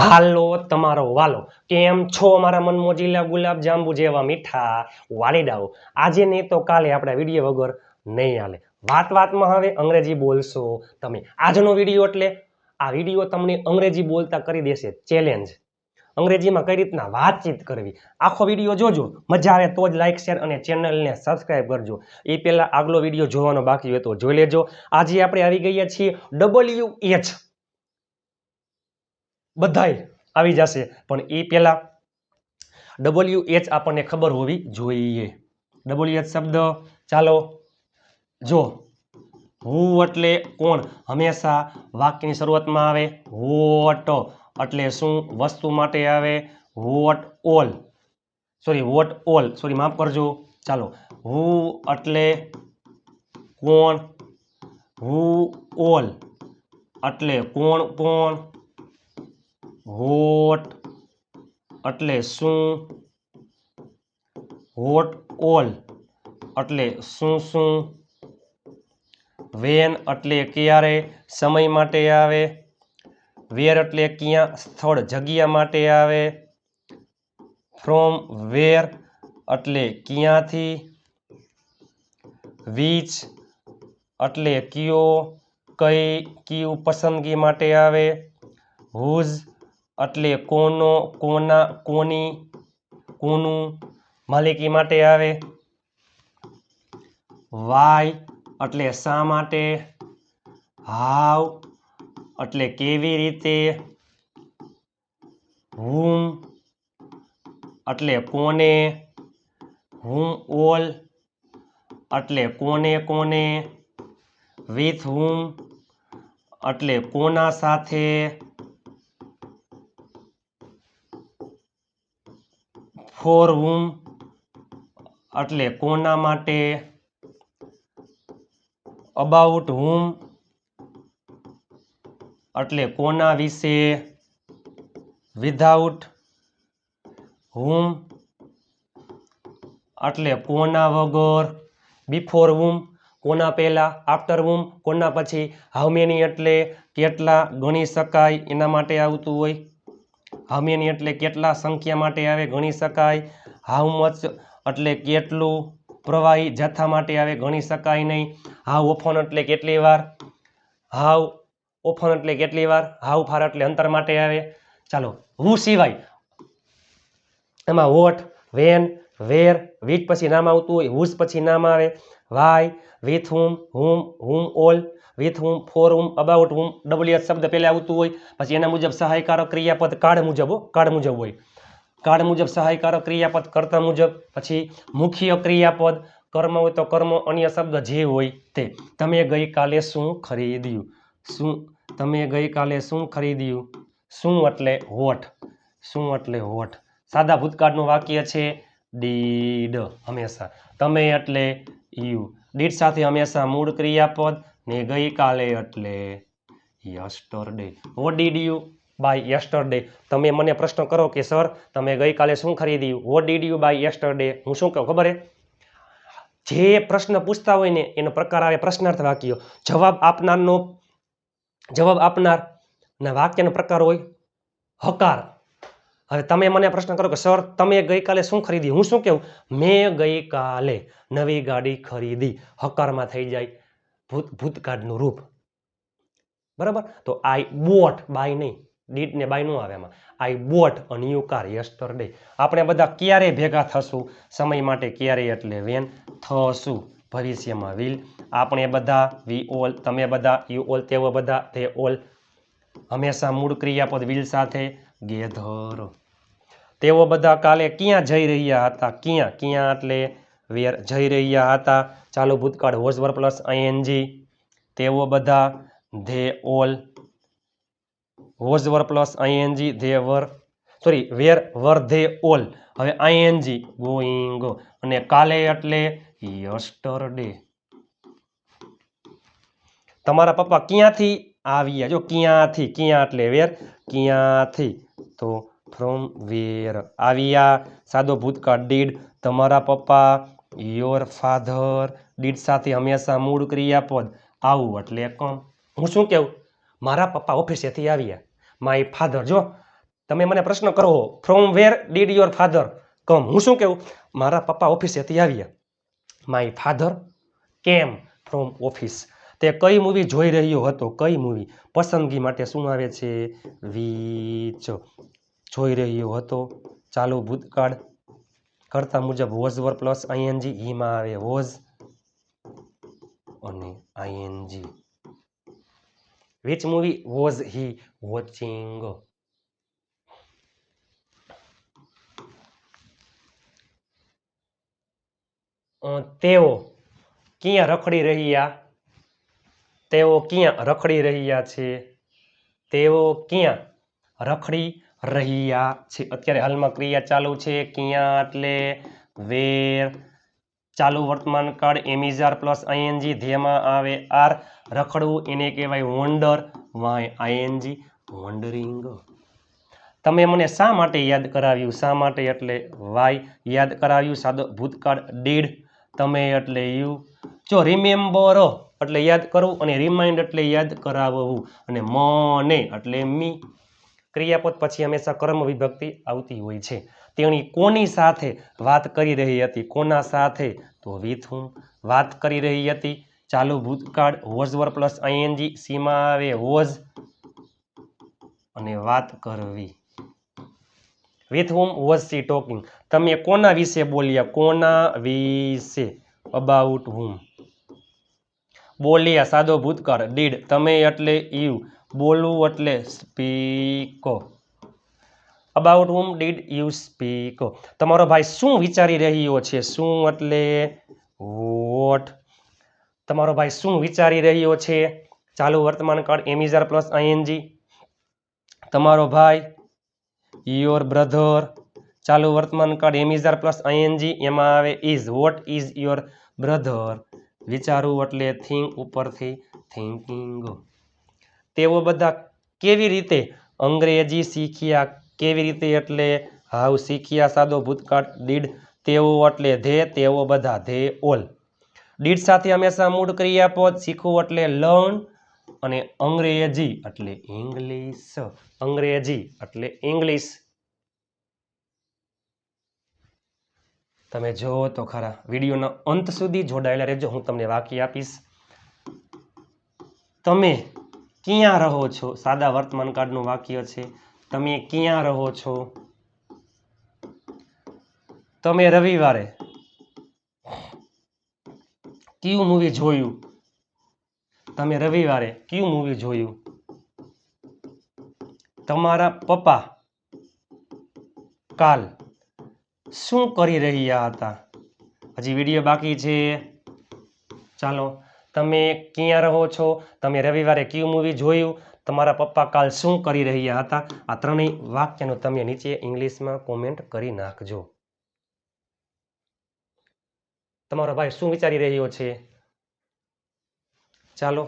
હાલો તમારો વાલો કેમ છો મારા મન મોજીલા ગુલાબ જાંબુ જેવા મીઠા વાલીડાઓ આજે નહીં તો કાલે આપણા વિડીયો વગર નહીં હાલે વાતમાં હવે અંગ્રેજી બોલશો તમે આજનો વિડીયો એટલે આ વિડીયો તમને અંગ્રેજી બોલતા કરી દેશે ચેલેન્જ અંગ્રેજીમાં કઈ રીતના વાતચીત કરવી આખો વિડીયો જોજો મજા આવે તો જ લાઈક શેર અને ચેનલને સબસ્ક્રાઇબ કરજો એ પહેલા આગલો વિડીયો જોવાનો બાકી હોય તો જોઈ લેજો આજે આપણે આવી ગયા છીએ WH બધાય આવી જશે પણ એ પહેલા WH આપણને ખબર હોવી જોઈએ WH શબ્દ ચાલો જો હુ એટલે કોણ હંમેશા વાક્યની શરૂઆતમાં આવે વોટ એટલે શું વસ્તુ માટે આવે વોટ ઓલ માફ કરજો ચાલો હુ એટલે કોણ હુ ઓલ એટલે કોણ કોણ વોટ એટલે શું વોટ ઓલ એટલે શું શું વેન એટલે ક્યારે સમય માટે આવે વેર એટલે ક્યાં સ્થળ જગ્યા માટે આવે ફ્રોમ વેર એટલે ક્યાંથી વિચ એટલે કયો કઈ કયું પસંદગી માટે આવે હુઝ એટલે કોનો કોના કોની કોનું માલિકી માટે આવે વાય એટલે શા માટે હાવ એટલે કેવી રીતે હુમ એટલે કોને હુમ ઓલ એટલે કોને કોને વિથ હુમ એટલે કોના સાથે ફોર હુમ એટલે કોના માટે અબાઉટ હુમ એટલે કોના વિશે વિધાઉટ હુમ એટલે કોના વગર બિફોર હુમ કોના પહેલા આફ્ટર હુમ કોના પછી હાઉ મેની એટલે કેટલા ગણી શકાય એના માટે આવતું હોય હાઉ મેની એટલે કેટલા સંખ્યા માટે આવે ગણી શકાય હાઉ મચ એટલે કેટલું પ્રવાહી જથ્થા માટે આવે ગણી શકાય નહીં હાઉ ઓફન એટલે કેટલી વાર હાઉ ઓફન એટલે કેટલી વાર હાઉ ફાર એટલે અંતર માટે આવે ચાલો હુ સિવાય એમાં વોટ વેન વેર વિચ પછી નામ આવતું હોય હુઝ પછી નામ આવે why with whom all with whom for whom about whom WH શબ્દ પહેલા આવતું હોય પછી એના મુજબ સહાયકારક ક્રિયાપદ કાર્ડ મુજબ હોય કાર્ડ મુજબ સહાયકારક ક્રિયાપદ કર્તા મુજબ પછી મુખ્ય ક્રિયાપદ કર્મ હોય તો કર્મ અન્ય શબ્દ જે હોય તે તમે ગઈકાલે શું ખરીદ્યું શું એટલે હોઠ સાદા ભૂતકાળનું વાક્ય છે ડીડ હંમેશા તમે એટલે યુ ડીડ સાથે હંમેશા મૂળ ક્રિયાપદ ને ગઈકાલે એટલે yesterday what did you buy yesterday તમે મને પ્રશ્ન કરો કે સર તમે ગઈકાલે શું ખરીદ્યું what did you buy yesterday હું શું કહું ખબર છે જે પ્રશ્ન પૂછતા હોય ને એનો પ્રકાર આવે પ્રશ્નાર્થ વાક્ય જવાબ આપનારના વાક્યનો પ્રકાર હોય હકાર હવે તમે મને પ્રશ્ન કરો કે સર તમે ગઈકાલે શું ખરીદ્યું હું શું કહું મેં ગઈકાલે નવી ગાડી ખરીદી હકારમાં થઈ જાય ભૂતકાળનું રૂપ બરાબર તો આઈ બોટ બાય નહીં ડીડ ને બાય નું આવે એમાં આઈ bought a new car yesterday આપણે બધા ક્યારે ભેગા થશું સમય માટે ક્યારે એટલે વેન થશું ભવિષ્યમાં વિલ આપણે બધા વી ઓલ તમે બધા યુ ઓલ તેઓ બધા તે ઓલ હંમેશા મૂળ ક્રિયાપદ વિલ સાથે ગેધર તેઓ બધા કાલે ક્યાં જઈ રહ્યા હતા ક્યાં એટલે વેર જઈ રહ્યા હતા ચાલુ ભૂતકાળ વોઝ વર પ્લસ ING તેઓ બધા they all was were plus ING they were where were they all હવે ING ગોઈંગ અને કાલે એટલે યસ્ટરડે તમારા પપ્પા ક્યાંથી આવ્યા જો ક્યાં એટલે વેર ક્યાંથી તો ફ્રોમ વેર આવ્યા સાદો ભૂતકાળ ડીડ તમારા પપ્પા યોર ફાધર ડીડ સાથે હંમેશા મૂળ ક્રિયાપદ આવું એટલે કોણ હું શું કહું મારા પપ્પા ઓફિસેથી આવ્યા માય ફાધર જો તમે મને પ્રશ્ન કરો from where did your father come, હું શું કહું? મારા પપ્પા ઓફિસેથી આવ્યા. My father came from office. તે કઈ મૂવી જોઈ રહ્યો હતો? કઈ મૂવી? પસંદગી માટે શું આવે છે? વિચ. જોઈ રહ્યો હતો ચાલુ ભૂતકાળ કરતા મુજબ વોઝ વર પ્લસ આઈએનજી, હીમાં આવે વોઝ અને ING. Which movie was he watching? તેઓ ક્યાં રખડી રહ્યા? તેઓ ક્યાં રખડી રહ્યા છે? તેઓ ક્યાં રખડી રહ્યા છે? અત્યારે હાલમાં ક્રિયા ચાલુ છે. ક્યાં એટલે વેર. ચાલુ વર્તમાન કાળ એમિઝાર પ્લસ આઈએનજી, ધ્યેયમાં આવે આર. રખડવું એને કહેવાય વોન્ડર, વાય આઈએનજી વોન્ડરિંગ. તમે મને શા માટે યાદ કરાવ્યું? શા માટે એટલે વાય. યાદ કરાવ્યું સાદો ભૂતકાળ ડીડ. તમે એટલે યુ. જો રિમેમ્બર એટલે યાદ કરવું અને રિમાઇન્ડ એટલે યાદ કરાવવું અને મને એટલે મી. ક્રિયાપદ પછી હંમેશા કર્મ વિભક્તિ આવતી હોય છે. તેણી કોની સાથે વાત કરી રહી હતી? કોના સાથે? તો વિથ હુમ. વાત કરી રહી હતી ચાલુ ભૂતકાળ વોઝ વર પ્લસ આઈએનજી, સીમાં આવે વોઝ અને વાત કરવી. With whom was C talking. તમે કોના વિશે બોલ્યા? કોના વિશે? અબાઉટ હુમ. બોલ્યા સાદો ભૂતકાળ ડીડ. તમે એટલે યુ. બોલવું એટલે speak. About whom did you speak. તમારો ભાઈ શું વિચારી રહ્યો છે? શું એટલે વોટ. તમારો ભાઈ શું વિચારી રહ્યો છે? ચાલુ વર્તમાન કાળ એમિઝાર પ્લસ આઈએનજી. તમારો ભાઈ યોર બ્રધર. ચાલુ વર્તમાન કાળ એમિઝાર પ્લસ આઈએનજી, એમાં આવે is. What is your brother. વિચારવું એટલે થિંક ઉપરથી થિંકિંગ. તેઓ બધા કેવી રીતે અંગ્રેજી શીખ્યા? કેવી રીતે એટલે હાવ. શીખ્યા સાદો ભૂતકાળ ડીડ. તેઓ એટલે ધે. તેઓ બધા ધે ઓલ. ડીડ સાથે હંમેશા મૂળ ક્રિયાપદ. શીખવું એટલે લર્ન અને અંગ્રેજી એટલે ઇંગ્લિશ. અંગ્રેજી એટલે ઇંગ્લિશ. તમે જો તો ખરા વિડીયોના અંત સુધી જોડાયેલા રહેજો. હું તમને વાક્ય આપીશ. તમે ક્યાં રહો છો? સાદા વર્તમાન કાળનું વાક્ય છે. તમે ક્યાં રહો છો? તમે રવિવારે કયું મૂવી જોયું? તમે રવિવારે કયું મૂવી જોયું? તમારા પપ્પા કાલ શું કરી રહ્યા હતા? હજી વિડીયો બાકી છે. ચાલો. તમે ક્યાં રહો છો? તમે રવિવારે કયું મૂવી જોયું? તમારા પપ્પા કાલ શું કરી રહ્યા હતા? આ ત્રણેય વાક્યનું તમે નીચે ઇંગ્લિશમાં કોમેન્ટ કરી નાખજો. તમારો ભાઈ શું વિચારી રહ્યો છે? ચાલો.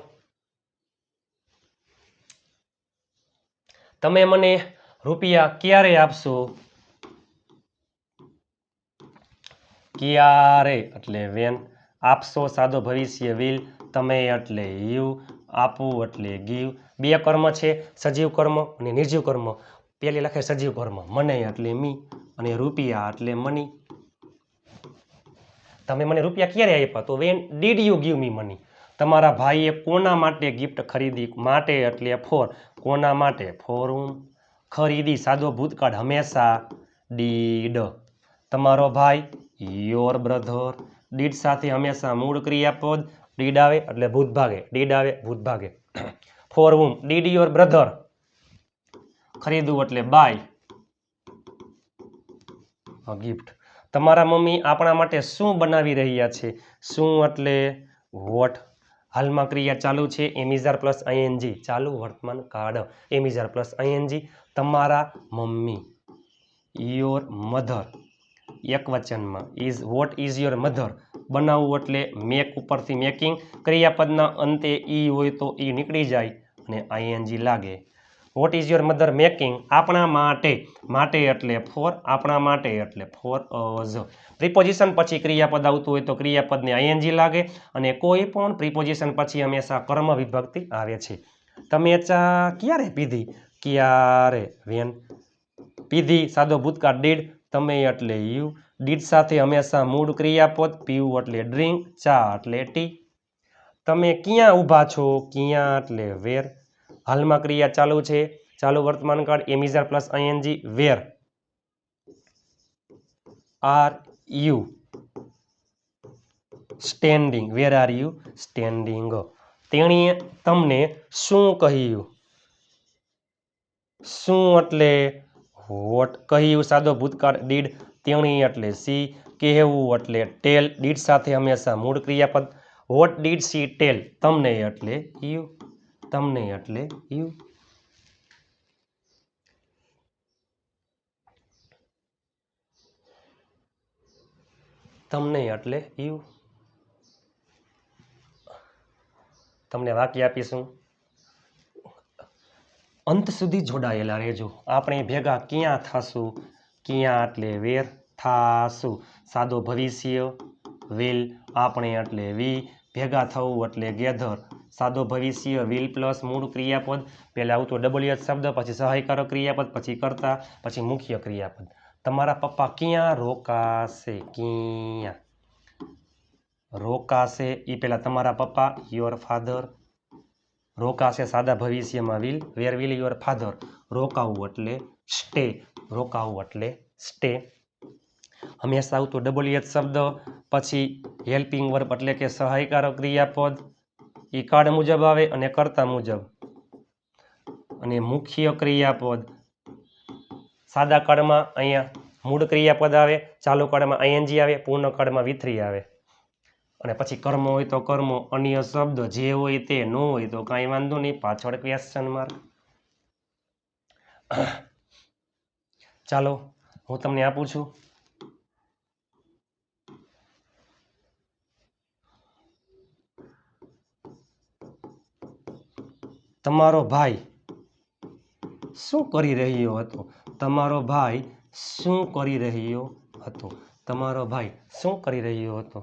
તમે મને રૂપિયા ક્યારે આપશો? ક્યારે એટલે વેન. આપશો સાદો ભવિષ્ય વિલ. તમે એટલે યુ. આપવું એટલે ગીવ. બે કર્મ છે, સજીવ કર્મ અને નિર્જીવ કર્મ. પેલી લખે સજીવ કર્મ મને એટલે મી અને રૂપિયા એટલે મની. તમે મને રૂપિયા ક્યારે આપ્યા? તો when did you give me money. તમારા ભાઈએ કોના માટે ગિફ્ટ ખરીદી? માટે એટલે ફોર. કોના માટે? ફોર હુમ. ખરીદી સાદો ભૂતકાળ હંમેશા ડીડ. તમારો ભાઈ યોર બ્રધર. ડીડ સાથે હંમેશા મૂળ ક્રિયાપદ. ડીડ આવે એટલે ભૂત ભાગે. ડીડ આવે ભૂત ભાગે. For whom did your brother. ખરીદવું એટલે બાય ગિફ્ટ. તમારા મમ્મી આપણા માટે શું બનાવી રહ્યા છે? શું એટલે વોટ. હાલમાં ક્રિયા ચાલુ છે એમિઝાર પ્લસ આઈએનજી. ચાલુ વર્તમાન કાળ એમિઝાર પ્લસ આઈએનજી. તમારા મમ્મી યોર મધર એક વચનમાં. Is. What is your mother. બનાવવું એટલે મેક ઉપરથી મેકિંગ. ક્રિયાપદના અંતે ઈ હોય તો ઈ નીકળી જાય અને આઈએનજી લાગે. Vote is your mother making? આપણા માટે. માટે એટલે ફોર. આપણા માટે એટલે ફોર અઝ. પ્રિપોઝિશન પછી ક્રિયાપદ આવતું હોય તો ક્રિયાપદને આઈએનજી લાગે અને કોઈ પણ પ્રિપોઝિશન પછી હંમેશા કર્મ વિભક્તિ આવે છે. તમે ચા ક્યારે પીધી? ક્યારે વેન. પીધી સાદો ભૂતકાળ ડીડ, તમે એટલે યુ, ડીડ સાથે હંમેશા મૂળ ક્રિયાપદ, પીવું એટલે ડ્રિંક, ચા એટલે ટી, તમે ક્યાં ઊભા છો, ક્યાં એટલે વેર, હાલમાં ક્રિયા ચાલુ છે, ચાલુ વર્તમાન કાળ am is are plus ING, where are you standing, where are you standing, તેણીએ તમને શું કહ્યું, શું એટલે વોટ, કહ્યું સાદો ભૂતકાળ ડીડ, તેણી એટલે સી, કહેવું એટલે ટેલ, ડીડ સાથે હંમેશા મૂળ ક્રિયાપદ, વોટ ડીડ સી ટેલ, તમને એટલે યુ, તમને એટલે યુ. તમને એટલે યુ. તમને વાક્ય આપીશું, અંત સુધી જોડાયેલા રહેજો. આપણે ભેગા ક્યાં થશું, ક્યાં એટલે વેર, થાશું સાદો ભવિષ્ય વિલ, આપણે એટલે વી, ભેગા થવું એટલે ગેધર, સાદો ભવિષ્ય વિલ પ્લસ મૂળ ક્રિયાપદ, પહેલા આવતું ડબલ્યુએચ શબ્દ, પછી સહાયકારક ક્રિયાપદ, પછી કર્તા, પછી મુખ્ય ક્રિયાપદ. તમારા પપ્પા ક્યાં રોકાશે, ક્યાં રોકાશે, એ પહેલા તમારા પપ્પા યોર ફાધર, રોકાશે સાદા ભવિષ્યમાં will, where will your father, રોકાવું એટલે સ્ટે, રોકાવું એટલે સ્ટે, હંમેશા આવતું ડબલ્યુએચ શબ્દ, પછી હેલ્પિંગ વર્બ એટલે કે સહાયકારક ક્રિયાપદ, એ કાળ મુજબ આવે અને કર્તા મુજબ, અને મુખ્ય ક્રિયાપદ સાદા કાળમાં અહીંયા મૂળ ક્રિયાપદ આવે, ચાલુ કાળમાં આઈએનજી આવે, પૂર્ણ કાળમાં V3 આવે, અને પછી કર્મ હોય તો કર્મ, અન્ય શબ્દ જે હોય તે, ન હોય તો કાંઈ વાંધો નહીં, પાછળ ક્વેશ્ચન માર્ક. ચાલો હું તમને આપું છું, તમારો ભાઈ શું કરી રહ્યો હતો, તમારો ભાઈ શું કરી રહ્યો હતો, તમારો ભાઈ શું કરી રહ્યો હતો.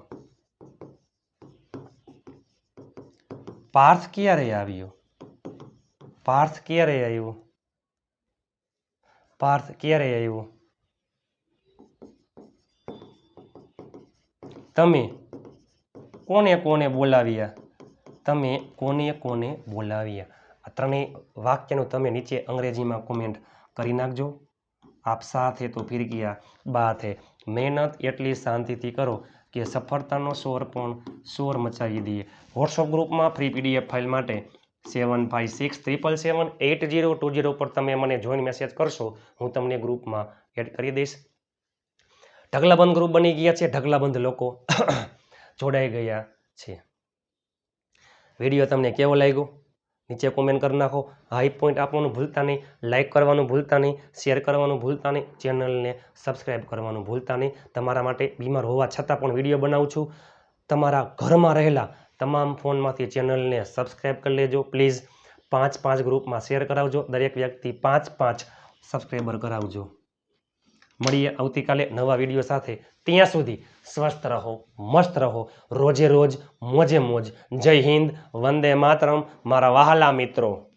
પાર્થ ક્યારે આવ્યો, પાર્થ ક્યારે આવ્યો, પાર્થ ક્યારે આવ્યો. તમે કોને કોને બોલાવ્યા, તમે કોને કોને બોલાવ્યા. આ ત્રણેય વાક્યનું તમે નીચે અંગ્રેજીમાં કોમેન્ટ કરી નાખજો. આપ સાથ હે તો ફિર કિયા બાત હે, મહેનત એટલી શાંતિથી કરો કે સફળતાનો શોર પણ શોર મચાવી દઈએ. વોટ્સઅપ ગ્રુપમાં ફ્રી PDF ફાઇલ માટે 7567778020 પર તમે મને જોઈન મેસેજ કરશો, હું તમને ગ્રુપમાં એડ કરી દઈશ. ઢગલાબંધ ગ્રુપ બની ગયા છે, ઢગલાબંધ લોકો જોડાઈ ગયા છે. વિડીયો તમને કેવો લાગ્યો નીચે કોમેન્ટ કરી નાખો. હાઈ પોઈન્ટ આપવાનું ભૂલતા નહીં, લાઇક કરવાનું ભૂલતા નહીં, શેર કરવાનું ભૂલતા નહીં, ચેનલને સબસ્ક્રાઈબ કરવાનું ભૂલતા નહીં. તમારા માટે બીમાર હોવા છતાં પણ વિડીયો બનાવું છું. તમારા ઘરમાં રહેલા તમામ ફોનમાંથી ચેનલને સબસ્ક્રાઈબ કરી લેજો પ્લીઝ. 5 ગ્રુપમાં શેર કરાવજો, દરેક વ્યક્તિ 5 સબસ્ક્રાઈબર કરાવજો. મળીએ આવતીકાલે નવા વિડીયો સાથે. ત્યાં સુધી સ્વસ્થ રહો, મસ્ત રહો, રોજે રોજ મોજે મોજ. જય હિન્દ, વંદે માતરમ મારા વહાલા મિત્રો.